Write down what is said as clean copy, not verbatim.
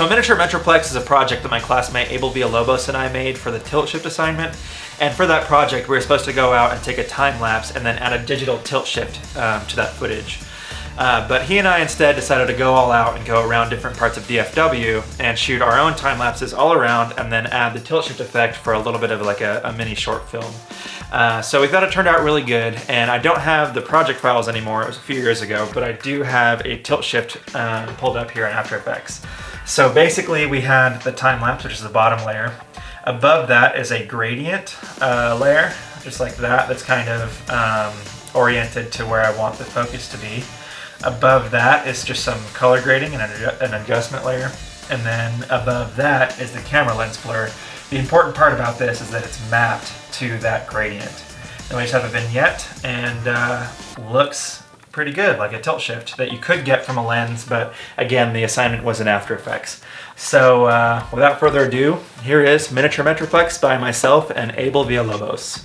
So Miniature Metroplex is a project that my classmate Abel Villalobos and I made for the tilt shift assignment. And for that project, we were supposed to go out and take a time lapse and then add a digital tilt shift to that footage. But he and I instead decided to go all out and go around different parts of DFW and shoot our own time lapses all around and then add the tilt shift effect for a little bit of like a mini short film. So we thought it turned out really good, and I don't have the project files anymore. It was a few years ago, but I do have a tilt shift pulled up here in After Effects. So basically we had the time lapse, which is the bottom layer. Above that is a gradient layer, just like that, that's kind of oriented to where I want the focus to be. Above that is just some color grading and an adjustment layer. And then above that is the camera lens blur. The important part about this is that it's mapped to that gradient. Then we just have a vignette, and looks pretty good, like a tilt shift that you could get from a lens, but again, the assignment was in After Effects. So without further ado, here is Miniature Metroplex by myself and Abel Villalobos.